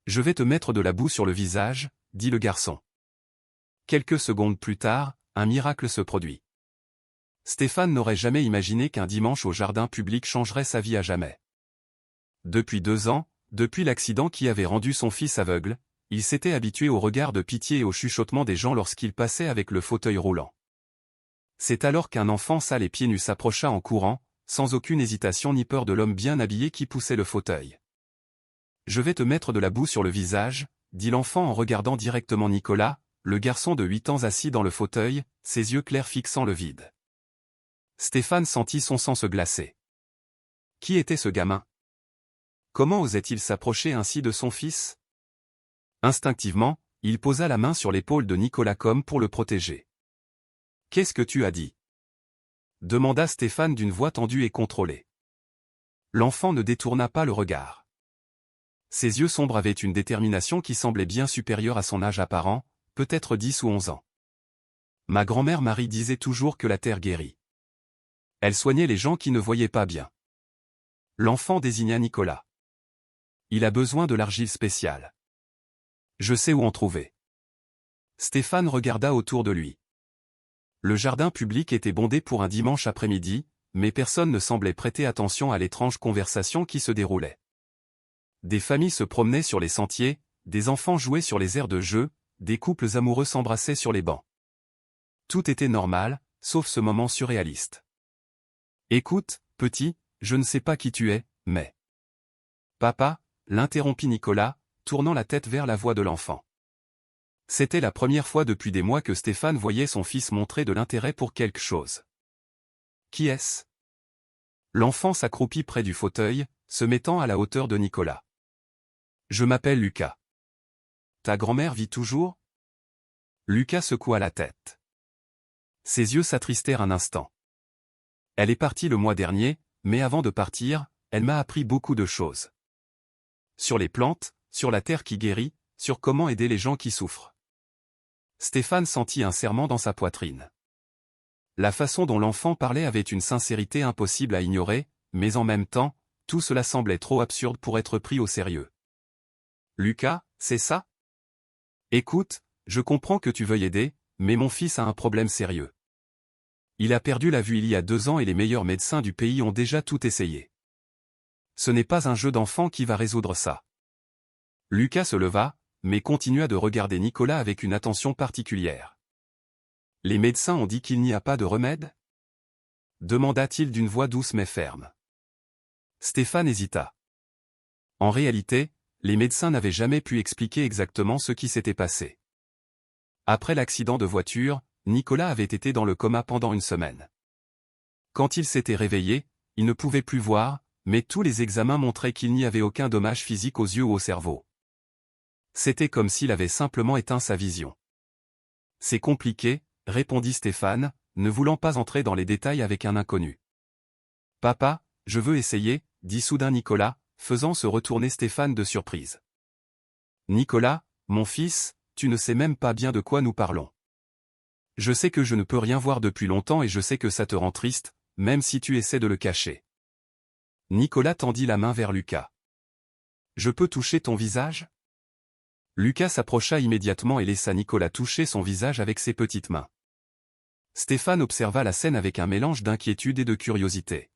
Je vais te mettre de la boue sur le visage, dit le garçon. Quelques secondes plus tard, un miracle se produit. Stéphane n'aurait jamais imaginé qu'un dimanche au jardin public changerait sa vie à jamais. Depuis 2 ans, depuis l'accident qui avait rendu son fils aveugle, il s'était habitué au regard de pitié et au chuchotement des gens lorsqu'il passait avec le fauteuil roulant. C'est alors qu'un enfant sale et pieds nus s'approcha en courant, sans aucune hésitation ni peur de l'homme bien habillé qui poussait le fauteuil. « Je vais te mettre de la boue sur le visage », dit l'enfant en regardant directement Nicolas, le garçon de 8 ans assis dans le fauteuil, ses yeux clairs fixant le vide. Stéphane sentit son sang se glacer. Qui était ce gamin? Comment osait-il s'approcher ainsi de son fils? Instinctivement, il posa la main sur l'épaule de Nicolas comme pour le protéger. « Qu'est-ce que tu as dit ?» demanda Stéphane d'une voix tendue et contrôlée. L'enfant ne détourna pas le regard. Ses yeux sombres avaient une détermination qui semblait bien supérieure à son âge apparent, peut-être 10 ou 11 ans. Ma grand-mère Marie disait toujours que la terre guérit. Elle soignait les gens qui ne voyaient pas bien. L'enfant désigna Nicolas. Il a besoin de l'argile spéciale. Je sais où en trouver. Stéphane regarda autour de lui. Le jardin public était bondé pour un dimanche après-midi, mais personne ne semblait prêter attention à l'étrange conversation qui se déroulait. Des familles se promenaient sur les sentiers, des enfants jouaient sur les aires de jeu, des couples amoureux s'embrassaient sur les bancs. Tout était normal, sauf ce moment surréaliste. « Écoute, petit, je ne sais pas qui tu es, mais... » Papa, l'interrompit Nicolas, tournant la tête vers la voix de l'enfant. C'était la première fois depuis des mois que Stéphane voyait son fils montrer de l'intérêt pour quelque chose. « Qui est-ce » L'enfant s'accroupit près du fauteuil, se mettant à la hauteur de Nicolas. « Je m'appelle Lucas. »« Ta grand-mère vit toujours ?» Lucas secoua la tête. Ses yeux s'attristèrent un instant. « Elle est partie le mois dernier, mais avant de partir, elle m'a appris beaucoup de choses. Sur les plantes, sur la terre qui guérit, sur comment aider les gens qui souffrent. » Stéphane sentit un serrement dans sa poitrine. La façon dont l'enfant parlait avait une sincérité impossible à ignorer, mais en même temps, tout cela semblait trop absurde pour être pris au sérieux. « Lucas, c'est ça? Écoute, je comprends que tu veuilles aider, mais mon fils a un problème sérieux. Il a perdu la vue il y a 2 ans et les meilleurs médecins du pays ont déjà tout essayé. Ce n'est pas un jeu d'enfant qui va résoudre ça. » Lucas se leva, mais continua de regarder Nicolas avec une attention particulière. « Les médecins ont dit qu'il n'y a pas de remède ?» demanda-t-il d'une voix douce mais ferme. Stéphane hésita. En réalité, les médecins n'avaient jamais pu expliquer exactement ce qui s'était passé. Après l'accident de voiture, Nicolas avait été dans le coma pendant 1 semaine. Quand il s'était réveillé, il ne pouvait plus voir, mais tous les examens montraient qu'il n'y avait aucun dommage physique aux yeux ou au cerveau. C'était comme s'il avait simplement éteint sa vision. « C'est compliqué », répondit Stéphane, ne voulant pas entrer dans les détails avec un inconnu. « Papa, je veux essayer », dit soudain Nicolas, faisant se retourner Stéphane de surprise. « Nicolas, mon fils, tu ne sais même pas bien de quoi nous parlons. Je sais que je ne peux rien voir depuis longtemps et je sais que ça te rend triste, même si tu essaies de le cacher. » Nicolas tendit la main vers Lucas. « Je peux toucher ton visage ?» Lucas s'approcha immédiatement et laissa Nicolas toucher son visage avec ses petites mains. Stéphane observa la scène avec un mélange d'inquiétude et de curiosité.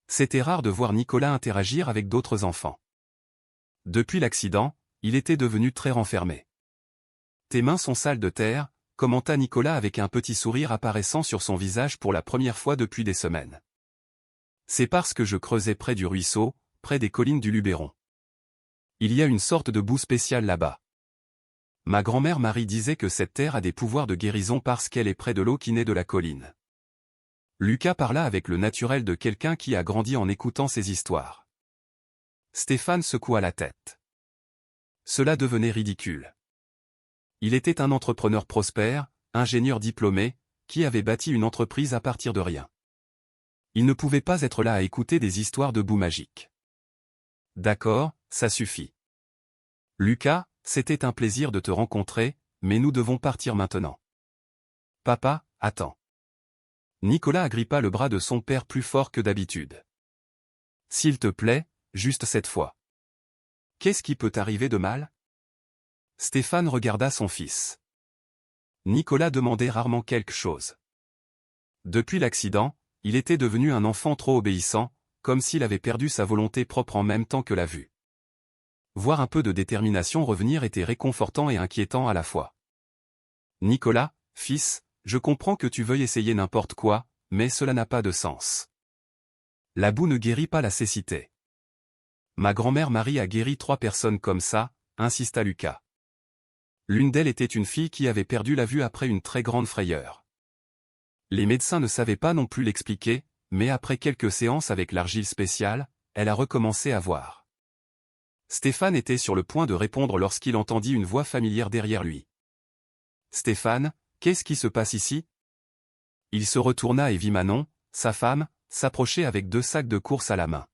C'était rare de voir Nicolas interagir avec d'autres enfants. Depuis l'accident, il était devenu très renfermé. « Tes mains sont sales de terre », commenta Nicolas avec un petit sourire apparaissant sur son visage pour la première fois depuis des semaines. « C'est parce que je creusais près du ruisseau, près des collines du Luberon. Il y a une sorte de boue spéciale là-bas. Ma grand-mère Marie disait que cette terre a des pouvoirs de guérison parce qu'elle est près de l'eau qui naît de la colline. » Lucas parla avec le naturel de quelqu'un qui a grandi en écoutant ces histoires. Stéphane secoua la tête. Cela devenait ridicule. Il était un entrepreneur prospère, ingénieur diplômé, qui avait bâti une entreprise à partir de rien. Il ne pouvait pas être là à écouter des histoires de boue magique. « D'accord, ça suffit. Lucas, c'était un plaisir de te rencontrer, mais nous devons partir maintenant. »« Papa, attends. » Nicolas agrippa le bras de son père plus fort que d'habitude. « S'il te plaît, juste cette fois. Qu'est-ce qui peut arriver de mal? Stéphane regarda son fils. Nicolas demandait rarement quelque chose. Depuis l'accident, il était devenu un enfant trop obéissant, comme s'il avait perdu sa volonté propre en même temps que la vue. Voir un peu de détermination revenir était réconfortant et inquiétant à la fois. Nicolas, fils, je comprends que tu veuilles essayer n'importe quoi, mais cela n'a pas de sens. La boue ne guérit pas la cécité. Ma grand-mère Marie a guéri 3 personnes comme ça, insista Lucas. L'une d'elles était une fille qui avait perdu la vue après une très grande frayeur. Les médecins ne savaient pas non plus l'expliquer, mais après quelques séances avec l'argile spéciale, elle a recommencé à voir. Stéphane était sur le point de répondre lorsqu'il entendit une voix familière derrière lui. « Stéphane, qu'est-ce qui se passe ici ?» Il se retourna et vit Manon, sa femme, s'approcher avec 2 sacs de courses à la main.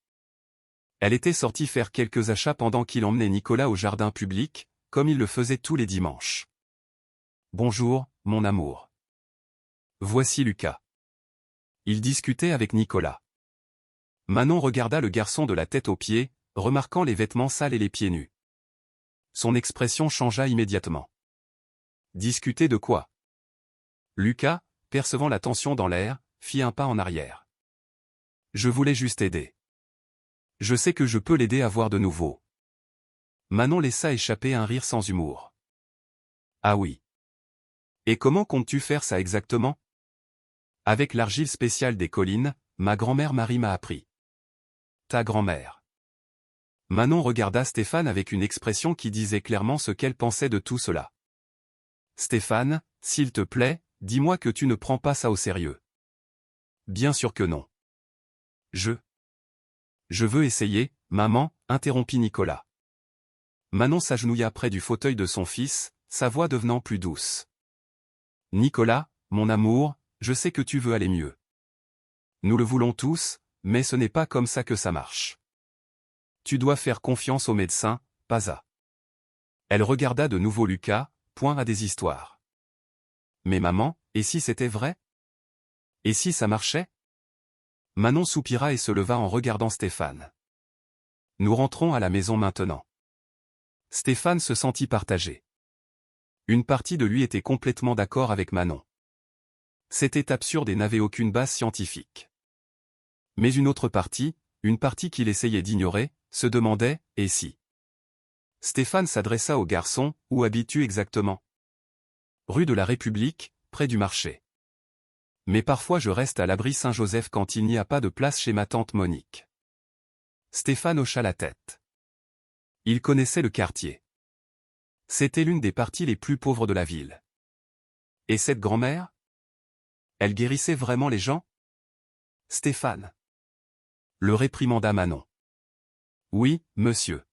Elle était sortie faire quelques achats pendant qu'il emmenait Nicolas au jardin public, comme il le faisait tous les dimanches. « Bonjour, mon amour. Voici Lucas. » Il discutait avec Nicolas. Manon regarda le garçon de la tête aux pieds, remarquant les vêtements sales et les pieds nus. Son expression changea immédiatement. Discuter de quoi? Lucas, percevant la tension dans l'air, fit un pas en arrière. Je voulais juste aider. Je sais que je peux l'aider à voir de nouveau. Manon laissa échapper un rire sans humour. Ah oui. Et comment comptes-tu faire ça exactement? Avec l'argile spéciale des collines, ma grand-mère Marie m'a appris. Ta grand-mère. Manon regarda Stéphane avec une expression qui disait clairement ce qu'elle pensait de tout cela. Stéphane, s'il te plaît, dis-moi que tu ne prends pas ça au sérieux. Bien sûr que non. Je veux essayer, maman, interrompit Nicolas. Manon s'agenouilla près du fauteuil de son fils, sa voix devenant plus douce. Nicolas, mon amour, je sais que tu veux aller mieux. Nous le voulons tous, mais ce n'est pas comme ça que ça marche. Tu dois faire confiance aux médecins, pas à. Elle regarda de nouveau Lucas, point à des histoires. Mais maman, et si c'était vrai? Et si ça marchait? Manon soupira et se leva en regardant Stéphane. Nous rentrons à la maison maintenant. Stéphane se sentit partagé. Une partie de lui était complètement d'accord avec Manon. C'était absurde et n'avait aucune base scientifique. Mais une autre partie, une partie qu'il essayait d'ignorer, se demandait, et si? Stéphane s'adressa au garçon, où habites-tu exactement? Rue de la République, près du marché. Mais parfois je reste à l'abri Saint-Joseph quand il n'y a pas de place chez ma tante Monique. Stéphane hocha la tête. Il connaissait le quartier. C'était l'une des parties les plus pauvres de la ville. Et cette grand-mère? Elle guérissait vraiment les gens? Stéphane. Le réprimanda Manon. Oui, monsieur.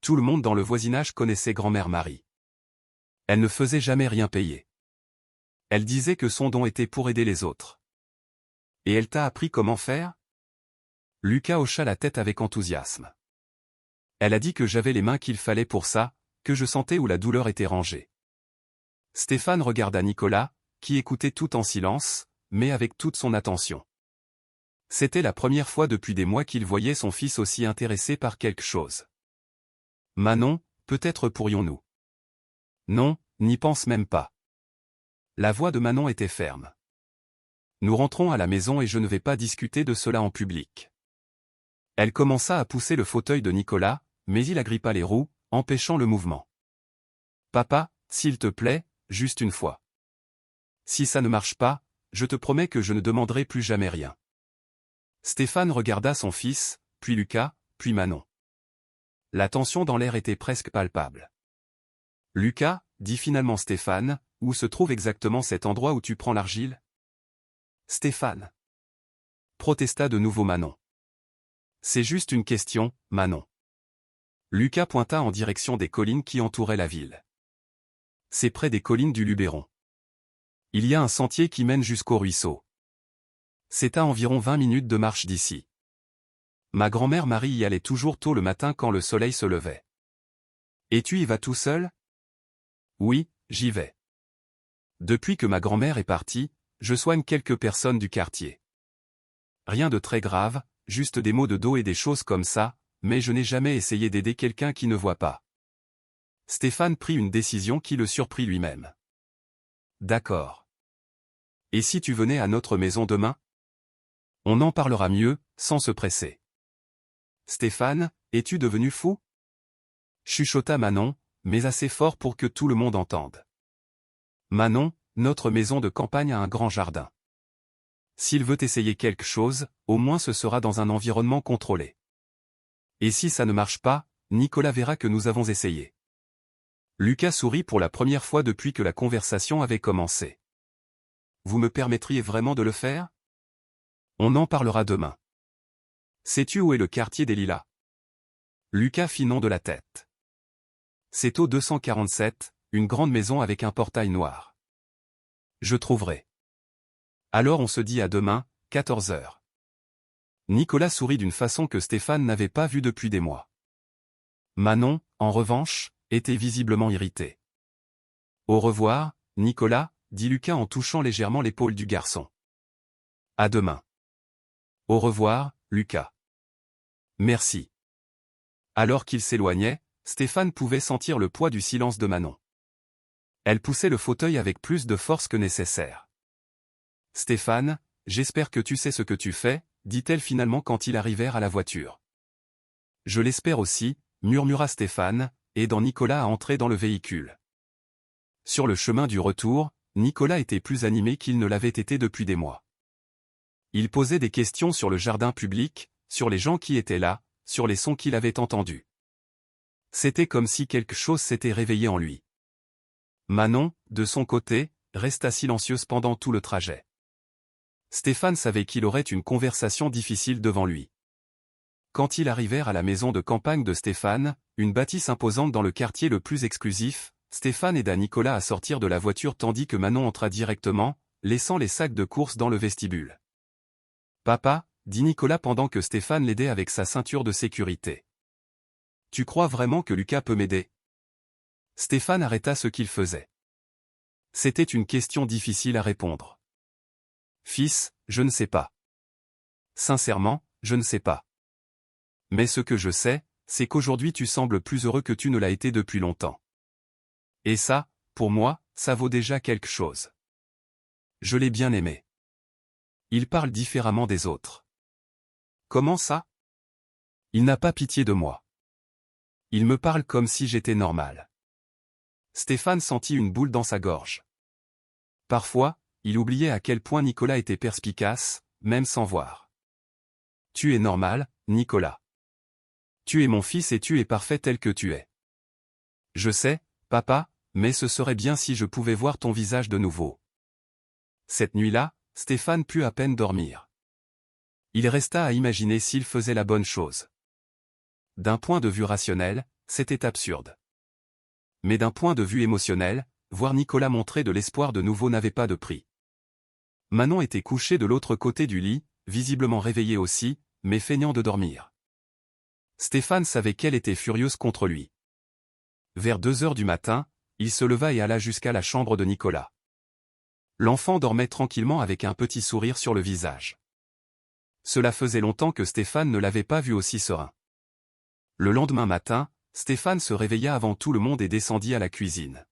Tout le monde dans le voisinage connaissait grand-mère Marie. Elle ne faisait jamais rien payer. Elle disait que son don était pour aider les autres. Et elle t'a appris comment faire? Lucas hocha la tête avec enthousiasme. Elle a dit que j'avais les mains qu'il fallait pour ça, que je sentais où la douleur était rangée. Stéphane regarda Nicolas, qui écoutait tout en silence, mais avec toute son attention. C'était la première fois depuis des mois qu'il voyait son fils aussi intéressé par quelque chose. Manon, peut-être pourrions-nous. Non, n'y pense même pas. La voix de Manon était ferme. Nous rentrons à la maison et je ne vais pas discuter de cela en public. Elle commença à pousser le fauteuil de Nicolas, mais il agrippa les roues, empêchant le mouvement. Papa, s'il te plaît, juste une fois. Si ça ne marche pas, je te promets que je ne demanderai plus jamais rien. Stéphane regarda son fils, puis Lucas, puis Manon. La tension dans l'air était presque palpable. Lucas, dit finalement Stéphane, où se trouve exactement cet endroit où tu prends l'argile? Stéphane. Protesta de nouveau Manon. C'est juste une question, Manon. Lucas pointa en direction des collines qui entouraient la ville. C'est près des collines du Luberon. Il y a un sentier qui mène jusqu'au ruisseau. C'est à environ 20 minutes de marche d'ici. Ma grand-mère Marie y allait toujours tôt le matin quand le soleil se levait. Et tu y vas tout seul? Oui, j'y vais. Depuis que ma grand-mère est partie, je soigne quelques personnes du quartier. Rien de très grave, juste des maux de dos et des choses comme ça, mais je n'ai jamais essayé d'aider quelqu'un qui ne voit pas. Stéphane prit une décision qui le surprit lui-même. D'accord. Et si tu venais à notre maison demain? On en parlera mieux, sans se presser. Stéphane, es-tu devenu fou? Chuchota Manon, mais assez fort pour que tout le monde entende. Manon, notre maison de campagne a un grand jardin. S'il veut essayer quelque chose, au moins ce sera dans un environnement contrôlé. Et si ça ne marche pas, Nicolas verra que nous avons essayé. Lucas sourit pour la première fois depuis que la conversation avait commencé. Vous me permettriez vraiment de le faire? On en parlera demain. Sais-tu où est le quartier des Lilas? Lucas fit non de la tête. C'est au 247, une grande maison avec un portail noir. Je trouverai. Alors on se dit à demain, 14 heures. Nicolas sourit d'une façon que Stéphane n'avait pas vue depuis des mois. Manon, en revanche, était visiblement irritée. Au revoir, Nicolas, dit Lucas en touchant légèrement l'épaule du garçon. À demain. Au revoir, Lucas. Merci. Alors qu'il s'éloignait, Stéphane pouvait sentir le poids du silence de Manon. Elle poussait le fauteuil avec plus de force que nécessaire. Stéphane, j'espère que tu sais ce que tu fais, dit-elle finalement quand ils arrivèrent à la voiture. Je l'espère aussi, murmura Stéphane, aidant Nicolas à entrer dans le véhicule. Sur le chemin du retour, Nicolas était plus animé qu'il ne l'avait été depuis des mois. Il posait des questions sur le jardin public, sur les gens qui étaient là, sur les sons qu'il avait entendus. C'était comme si quelque chose s'était réveillé en lui. Manon, de son côté, resta silencieuse pendant tout le trajet. Stéphane savait qu'il aurait une conversation difficile devant lui. Quand ils arrivèrent à la maison de campagne de Stéphane, une bâtisse imposante dans le quartier le plus exclusif, Stéphane aida Nicolas à sortir de la voiture tandis que Manon entra directement, laissant les sacs de course dans le vestibule. « Papa » dit Nicolas pendant que Stéphane l'aidait avec sa ceinture de sécurité. « Tu crois vraiment que Lucas peut m'aider » Stéphane arrêta ce qu'il faisait. C'était une question difficile à répondre. « Fils, je ne sais pas. Sincèrement, je ne sais pas. Mais ce que je sais, c'est qu'aujourd'hui tu sembles plus heureux que tu ne l'as été depuis longtemps. Et ça, pour moi, ça vaut déjà quelque chose. Je l'ai bien aimé. Il parle différemment des autres. Comment ça? Il n'a pas pitié de moi. Il me parle comme si j'étais normal. » Stéphane sentit une boule dans sa gorge. Parfois, il oubliait à quel point Nicolas était perspicace, même sans voir. « Tu es normal, Nicolas. Tu es mon fils et tu es parfait tel que tu es. Je sais, papa, mais ce serait bien si je pouvais voir ton visage de nouveau. » Cette nuit-là, Stéphane put à peine dormir. Il resta à imaginer s'il faisait la bonne chose. D'un point de vue rationnel, c'était absurde. Mais d'un point de vue émotionnel, voir Nicolas montrer de l'espoir de nouveau n'avait pas de prix. Manon était couchée de l'autre côté du lit, visiblement réveillée aussi, mais feignant de dormir. Stéphane savait qu'elle était furieuse contre lui. Vers 2 heures du matin, il se leva et alla jusqu'à la chambre de Nicolas. L'enfant dormait tranquillement avec un petit sourire sur le visage. Cela faisait longtemps que Stéphane ne l'avait pas vu aussi serein. Le lendemain matin, Stéphane se réveilla avant tout le monde et descendit à la cuisine.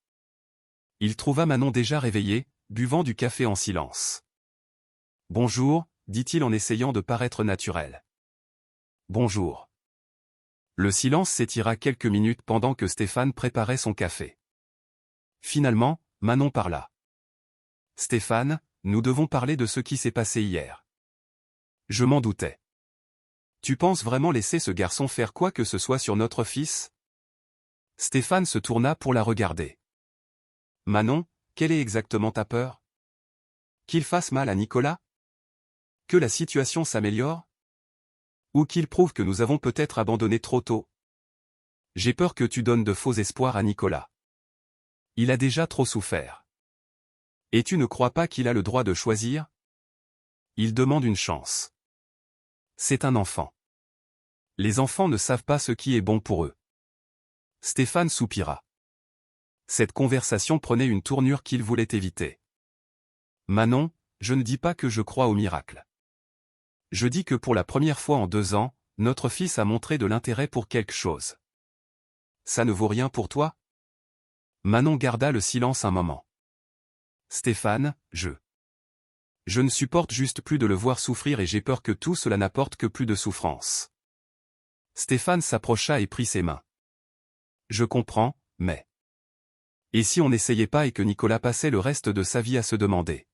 Il trouva Manon déjà réveillée, buvant du café en silence. « Bonjour » dit-il en essayant de paraître naturel. « Bonjour. » Le silence s'étira quelques minutes pendant que Stéphane préparait son café. Finalement, Manon parla. « Stéphane, nous devons parler de ce qui s'est passé hier. » Je m'en doutais. Tu penses vraiment laisser ce garçon faire quoi que ce soit sur notre fils? Stéphane se tourna pour la regarder. Manon, quelle est exactement ta peur? Qu'il fasse mal à Nicolas? Que la situation s'améliore? Ou qu'il prouve que nous avons peut-être abandonné trop tôt? J'ai peur que tu donnes de faux espoirs à Nicolas. Il a déjà trop souffert. Et tu ne crois pas qu'il a le droit de choisir? Il demande une chance. C'est un enfant. Les enfants ne savent pas ce qui est bon pour eux. Stéphane soupira. Cette conversation prenait une tournure qu'il voulait éviter. Manon, je ne dis pas que je crois au miracle. Je dis que pour la première fois en 2 ans, notre fils a montré de l'intérêt pour quelque chose. Ça ne vaut rien pour toi? Manon garda le silence un moment. Stéphane, je ne supporte juste plus de le voir souffrir et j'ai peur que tout cela n'apporte que plus de souffrance. Stéphane s'approcha et prit ses mains. Je comprends, mais... Et si on n'essayait pas et que Nicolas passait le reste de sa vie à se demander?